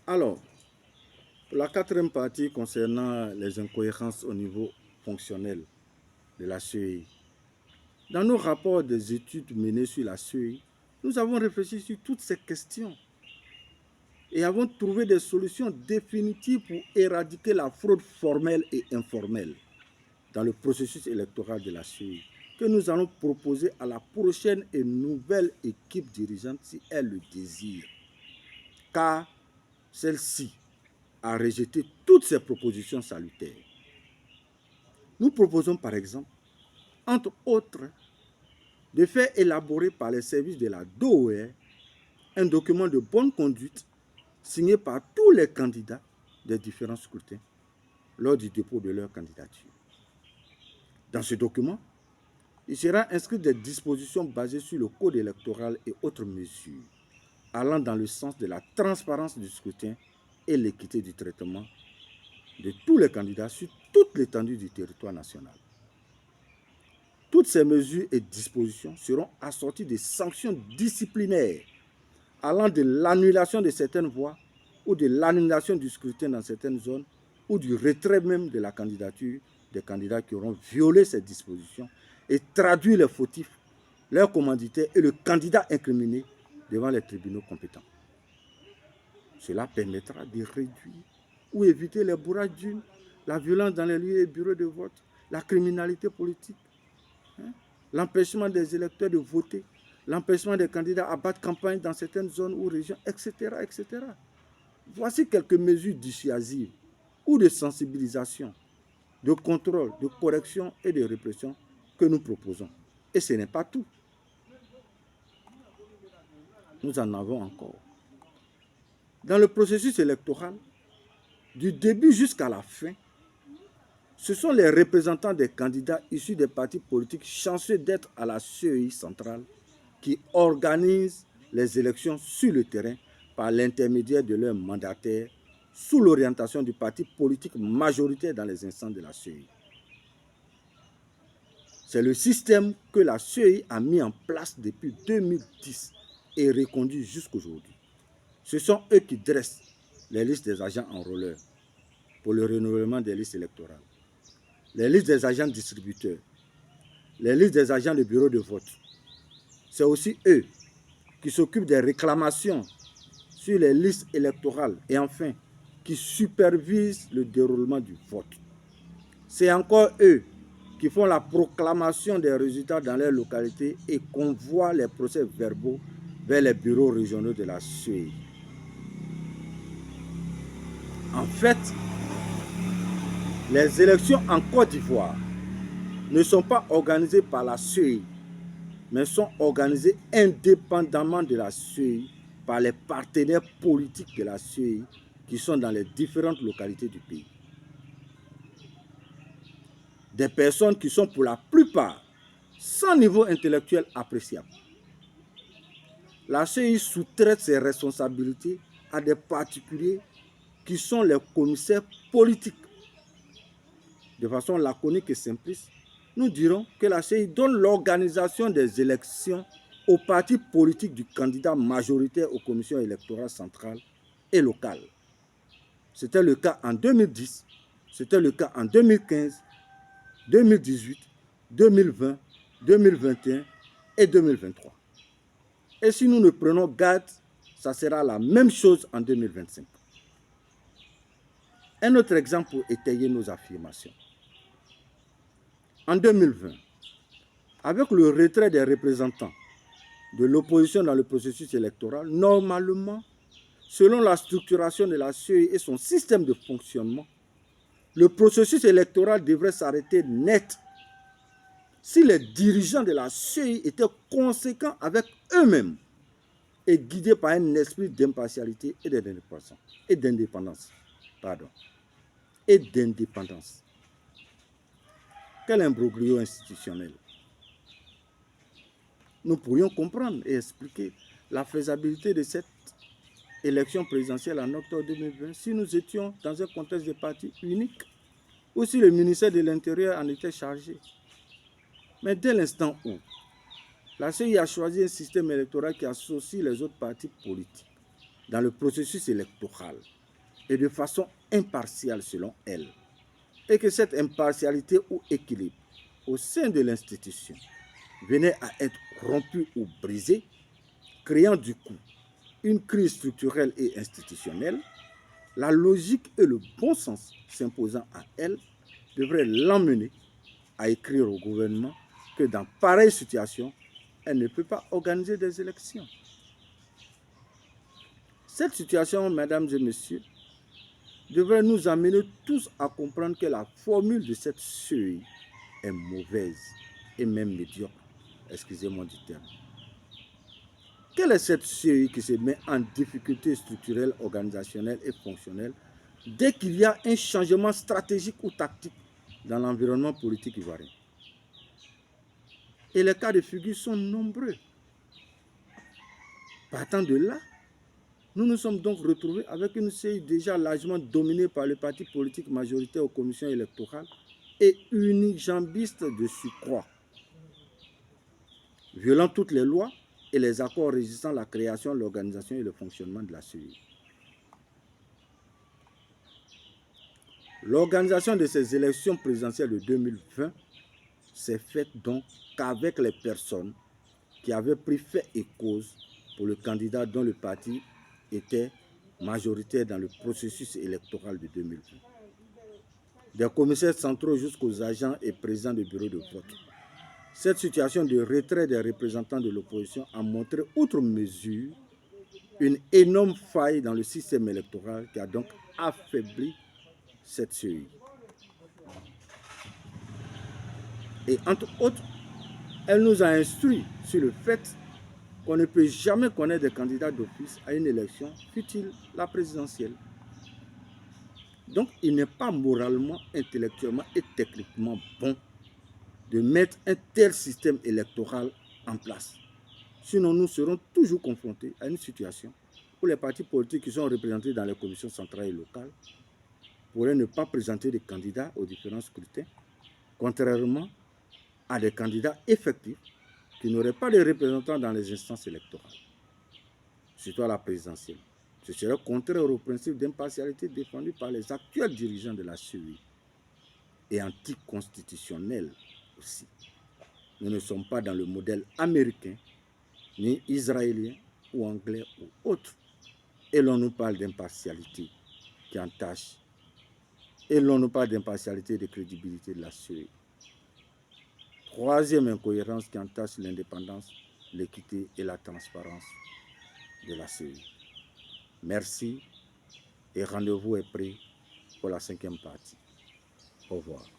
Alors, pour la quatrième partie concernant les incohérences au niveau fonctionnel de la CEI. Dans nos rapports des études menées sur la CEI, nous avons réfléchi sur toutes ces questions et avons trouvé des solutions définitives pour éradiquer la fraude formelle et informelle dans le processus électoral de la CEI, que nous allons proposer à la prochaine et nouvelle équipe dirigeante si elle le désire. Car celle-ci a rejeté toutes ces propositions salutaires. Nous proposons par exemple, entre autres, de faire élaborer par les services de la DOE un document de bonne conduite signé par tous les candidats des différents scrutins lors du dépôt de leur candidature. Dans ce document, il sera inscrit des dispositions basées sur le code électoral et autres mesures allant dans le sens de la transparence du scrutin et l'équité du traitement de tous les candidats sur toute l'étendue du territoire national. Toutes ces mesures et dispositions seront assorties de sanctions disciplinaires allant de l'annulation de certaines voix ou de l'annulation du scrutin dans certaines zones ou du retrait même de la candidature des candidats qui auront violé ces dispositions et traduit les fautifs, leurs commanditaires et le candidat incriminé devant les tribunaux compétents. Cela permettra de réduire ou éviter les bourrages d'urnes, la violence dans les lieux et bureaux de vote, la criminalité politique, l'empêchement des électeurs de voter, l'empêchement des candidats à battre campagne dans certaines zones ou régions, etc., etc. Voici quelques mesures dissuasives ou de sensibilisation, de contrôle, de correction et de répression que nous proposons. Et ce n'est pas tout. Nous en avons encore. Dans le processus électoral, du début jusqu'à la fin, ce sont les représentants des candidats issus des partis politiques chanceux d'être à la CEI centrale qui organisent les élections sur le terrain par l'intermédiaire de leurs mandataires sous l'orientation du parti politique majoritaire dans les instances de la CEI. C'est le système que la CEI a mis en place depuis 2010 et reconduit jusqu'aujourd'hui. Ce sont eux qui dressent les listes des agents enrôleurs pour le renouvellement des listes électorales, les listes des agents distributeurs, les listes des agents de bureau de vote. C'est aussi eux qui s'occupent des réclamations sur les listes électorales et enfin, qui supervisent le déroulement du vote. C'est encore eux qui font la proclamation des résultats dans leurs localités et convoient les procès-verbaux vers les bureaux régionaux de la CEI. En fait, les élections en Côte d'Ivoire ne sont pas organisées par la CEI, mais sont organisées indépendamment de la CEI par les partenaires politiques de la CEI qui sont dans les différentes localités du pays. Des personnes qui sont pour la plupart sans niveau intellectuel appréciable. La CEI sous-traite ses responsabilités à des particuliers qui sont les commissaires politiques. De façon laconique et simpliste, nous dirons que la CEI donne l'organisation des élections aux partis politiques du candidat majoritaire aux commissions électorales centrales et locales. C'était le cas en 2010, c'était le cas en 2015, 2018, 2020, 2021 et 2023. Et si nous ne prenons garde, ça sera la même chose en 2025. Un autre exemple pour étayer nos affirmations. En 2020, avec le retrait des représentants de l'opposition dans le processus électoral, normalement, selon la structuration de la CEI et son système de fonctionnement, le processus électoral devrait s'arrêter net si les dirigeants de la CEI étaient conséquents avec eux-mêmes et guidés par un esprit d'impartialité et d'indépendance. Quel imbroglio institutionnel. Nous pourrions comprendre et expliquer la faisabilité de cette élection présidentielle en octobre 2020 si nous étions dans un contexte de parti unique ou si le ministère de l'Intérieur en était chargé. Mais dès l'instant où la CEI a choisi un système électoral qui associe les autres partis politiques, dans le processus électoral et de façon impartiale selon elle, et que cette impartialité ou équilibre au sein de l'institution venait à être rompue ou brisée, créant du coup une crise structurelle et institutionnelle, la logique et le bon sens s'imposant à elle devraient l'emmener à écrire au gouvernement que dans pareille situation, elle ne peut pas organiser des élections. Cette situation, mesdames et messieurs, devrait nous amener tous à comprendre que la formule de cette CEI est mauvaise et même médiocre. Excusez-moi du terme. Quelle est cette CEI qui se met en difficulté structurelle, organisationnelle et fonctionnelle dès qu'il y a un changement stratégique ou tactique dans l'environnement politique ivoirien? Et les cas de figure sont nombreux. Partant de là, nous nous sommes donc retrouvés avec une CEI déjà largement dominée par le parti politique majoritaire aux commissions électorales et unijambiste de surcroît, violant toutes les lois et les accords régissant la création, l'organisation et le fonctionnement de la CEI. L'organisation de ces élections présidentielles de 2020 s'est faite donc qu'avec les personnes qui avaient pris fait et cause pour le candidat dont le parti était majoritaire dans le processus électoral de 2020. Des commissaires centraux jusqu'aux agents et présidents de bureaux de vote. Cette situation de retrait des représentants de l'opposition a montré, outre mesure, une énorme faille dans le système électoral qui a donc affaibli cette CEI. Et entre autres, elle nous a instruit sur le fait qu'on ne peut jamais connaître des candidats d'office à une élection, fût-il la présidentielle. Donc, il n'est pas moralement, intellectuellement et techniquement bon de mettre un tel système électoral en place. Sinon, nous serons toujours confrontés à une situation où les partis politiques qui sont représentés dans les commissions centrales et locales pourraient ne pas présenter de candidats aux différents scrutins, contrairement à des candidats effectifs qui n'auraient pas de représentants dans les instances électorales, surtout à la présidentielle. Ce serait contraire au principe d'impartialité défendu par les actuels dirigeants de la CEI et anticonstitutionnel aussi. Nous ne sommes pas dans le modèle américain, ni israélien ou anglais ou autre. Et l'on nous parle d'impartialité qui entache. Et l'on nous parle d'impartialité et de crédibilité de la CEI. Troisième incohérence qui entache l'indépendance, l'équité et la transparence de la CEI. Merci et rendez-vous est pris pour la 5e partie. Au revoir.